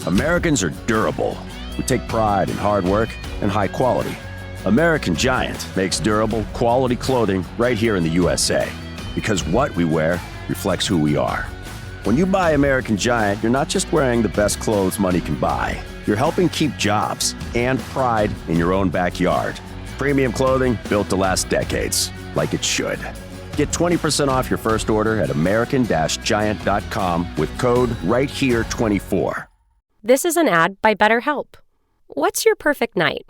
Americans are durable. We take pride in hard work and high quality. American Giant makes durable, quality clothing right here in the USA. Because what we wear reflects who we are. When you buy American Giant, you're not just wearing the best clothes money can buy. You're helping keep jobs and pride in your own backyard. Premium clothing built to last decades, like it should. Get 20% off your first order at american-giant.com with code RightHere24. This is an ad by BetterHelp. What's your perfect night?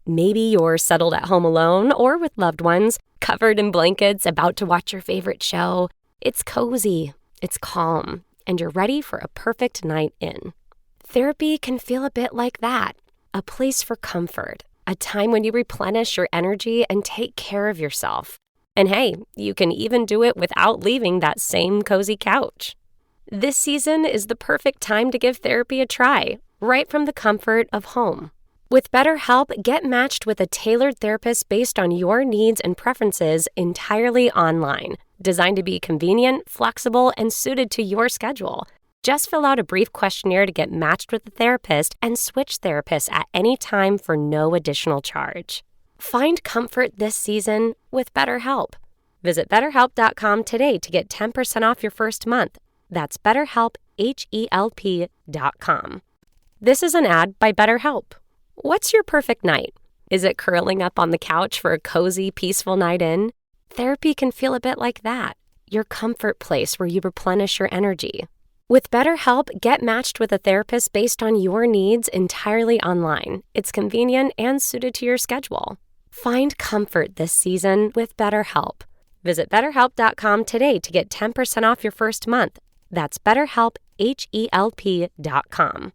Maybe you're settled at home alone or with loved ones, covered in blankets, about to watch your favorite show. It's cozy, it's calm, and you're ready for a perfect night in. Therapy can feel a bit like that, a place for comfort, a time when you replenish your energy and take care of yourself. And hey, you can even do it without leaving that same cozy couch. This season is the perfect time to give therapy a try, right from the comfort of home. With BetterHelp, get matched with a tailored therapist based on your needs and preferences entirely online, designed to be convenient, flexible, and suited to your schedule. Just fill out a brief questionnaire to get matched with a therapist and switch therapists at any time for no additional charge. Find comfort this season with BetterHelp. Visit BetterHelp.com today to get 10% off your first month. That's BetterHelp, HELP.com. This is an ad by BetterHelp. What's your perfect night? Is it curling up on the couch for a cozy, peaceful night in? Therapy can feel a bit like that, your comfort place where you replenish your energy. With BetterHelp, get matched with a therapist based on your needs entirely online. It's convenient and suited to your schedule. Find comfort this season with BetterHelp. Visit BetterHelp.com today to get 10% off your first month. That's BetterHelp, HELP.com.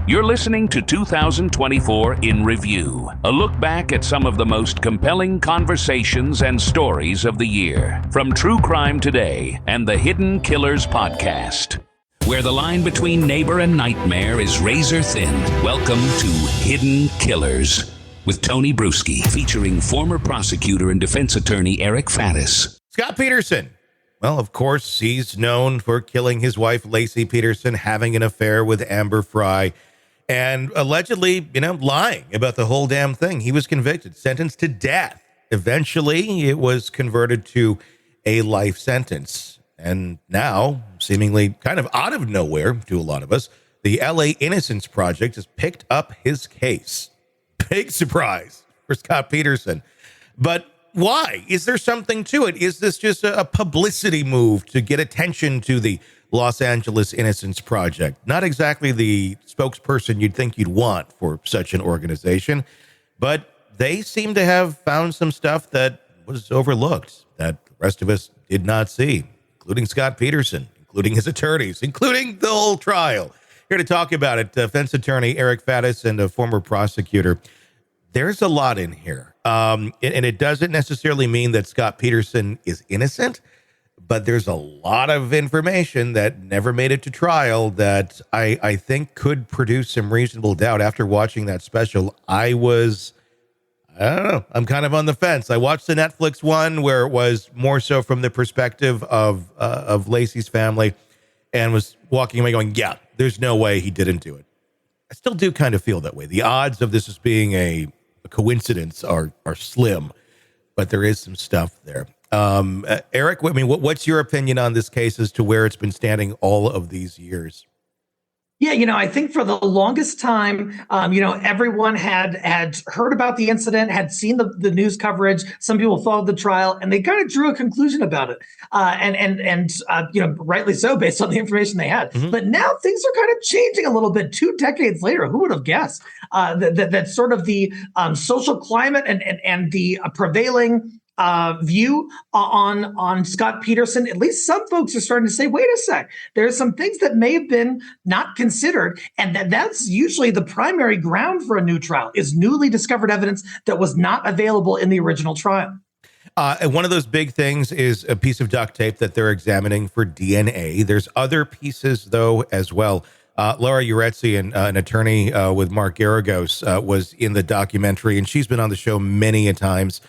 You're listening to 2024 in Review, a look back at some of the most compelling conversations and stories of the year, from True Crime Today and the Hidden Killers podcast, where the line between neighbor and nightmare is razor thin. Welcome to Hidden Killers with Tony Brueski, featuring former prosecutor and defense attorney Eric Faddis. Scott Peterson. Well, of course, he's known for killing his wife, Lacy Peterson, having an affair with Amber Fry, and allegedly, lying about the whole damn thing. He was convicted, sentenced to death. Eventually, it was converted to a life sentence. And now, seemingly kind of out of nowhere to a lot of us, the LA Innocence Project has picked up his case. Big surprise for Scott Peterson. But why? Is there something to it? Is this just a publicity move to get attention to the Los Angeles Innocence Project? Not exactly the spokesperson you'd think you'd want for such an organization, but they seem to have found some stuff that was overlooked that the rest of us did not see, including Scott Peterson, including his attorneys, including the whole trial. Here to talk about it, defense attorney Eric Faddis and a former prosecutor. There's a lot in here. And it doesn't necessarily mean that Scott Peterson is innocent, but there's a lot of information that never made it to trial that I think could produce some reasonable doubt. After watching that special, I don't know, I'm kind of on the fence. I watched the Netflix one where it was more so from the perspective of Lacy's family, and was walking away going, yeah, there's no way he didn't do it. I still do kind of feel that way. The odds of this as being a coincidence are slim, but there is some stuff there. Eric, what's your opinion on this case as to where it's been standing all of these years? Yeah, I think for the longest time, everyone had heard about the incident, had seen the news coverage. Some people followed the trial, and they kind of drew a conclusion about it, and rightly so, based on the information they had. Mm-hmm. But now things are kind of changing a little bit. 2 decades later, who would have guessed that sort of the social climate and the prevailing view on Scott Peterson, at least some folks are starting to say, wait a sec, there's some things that may have been not considered. And that's usually the primary ground for a new trial, is newly discovered evidence that was not available in the original trial. And one of those big things is a piece of duct tape that they're examining for DNA. There's other pieces, though, as well. Laura Urezzi, an attorney with Mark Garagos, was in the documentary, and she's been on the show many a times.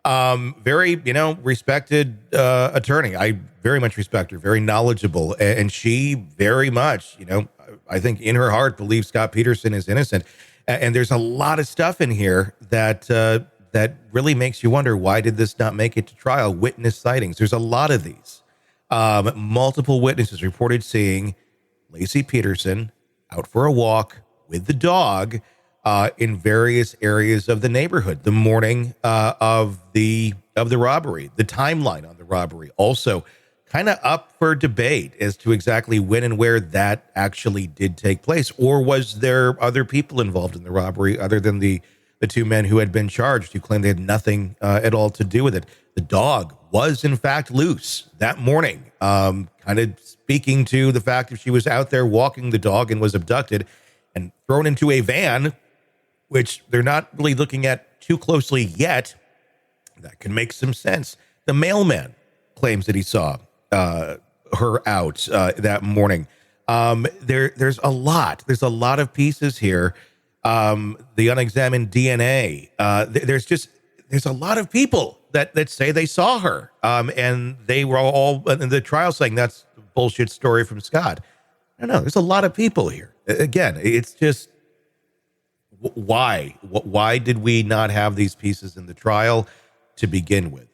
Very, respected attorney. I very much respect her, very knowledgeable. And she very much, I think in her heart, believes Scott Peterson is innocent. And there's a lot of stuff in here that that really makes you wonder, why did this not make it to trial? Witness sightings. There's a lot of these. Multiple witnesses reported seeing Lacy Peterson out for a walk with the dog in various areas of the neighborhood the morning of the robbery. The timeline on the robbery also kind of up for debate as to exactly when and where that actually did take place. Or was there other people involved in the robbery other than the two men who had been charged, who claimed they had nothing at all to do with it? The dog was in fact loose that morning, kind of speaking to the fact that she was out there walking the dog and was abducted and thrown into a van, which they're not really looking at too closely yet. That can make some sense. The mailman claims that he saw her out that morning. There's a lot. There's a lot of pieces here. The unexamined DNA. There's a lot of people that say they saw her. And they were all in the trial saying that's a bullshit story from Scott. I don't know. There's a lot of people here. Again, it's just, why? Why did we not have these pieces in the trial to begin with?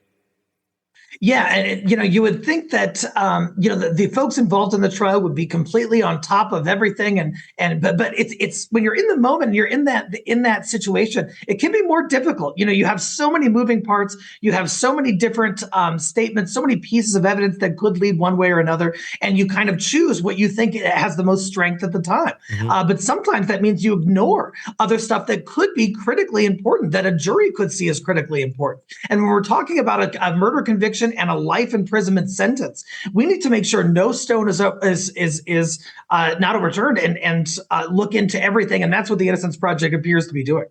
Yeah, and you would think that the folks involved in the trial would be completely on top of everything, but it's when you're in the moment, you're in that situation, it can be more difficult. You have so many moving parts, you have so many different statements, so many pieces of evidence that could lead one way or another, and you kind of choose what you think has the most strength at the time. Mm-hmm. But sometimes that means you ignore other stuff that could be critically important, that a jury could see as critically important. And when we're talking about a murder conviction and a life imprisonment sentence, we need to make sure no stone is not overturned and look into everything. And that's what the Innocence Project appears to be doing.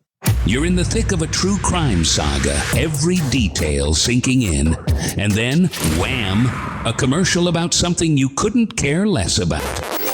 You're in the thick of a true crime saga, every detail sinking in, and then, wham, a commercial about something you couldn't care less about.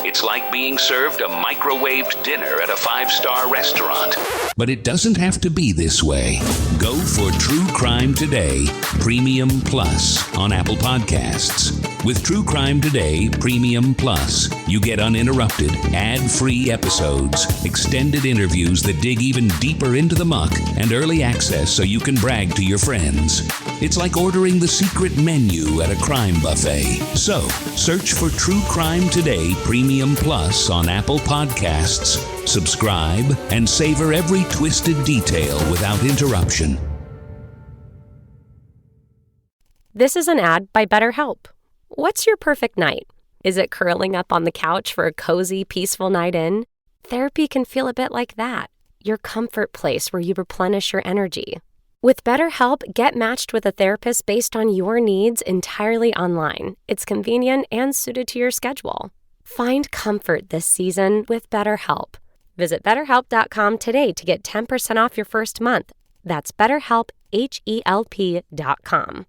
It's like being served a microwaved dinner at a 5-star restaurant. But it doesn't have to be this way. Go for True Crime Today Premium Plus on Apple Podcasts. With True Crime Today Premium Plus, you get uninterrupted, ad-free episodes, extended interviews that dig even deeper into the muck, and early access so you can brag to your friends. It's like ordering the secret menu at a crime buffet. So, search for True Crime Today Premium Plus on Apple Podcasts, subscribe, and savor every twisted detail without interruption. This is an ad by BetterHelp. What's your perfect night? Is it curling up on the couch for a cozy, peaceful night in? Therapy can feel a bit like that, your comfort place where you replenish your energy. With BetterHelp, get matched with a therapist based on your needs entirely online. It's convenient and suited to your schedule. Find comfort this season with BetterHelp. Visit BetterHelp.com today to get 10% off your first month. That's BetterHelp, HELP.com.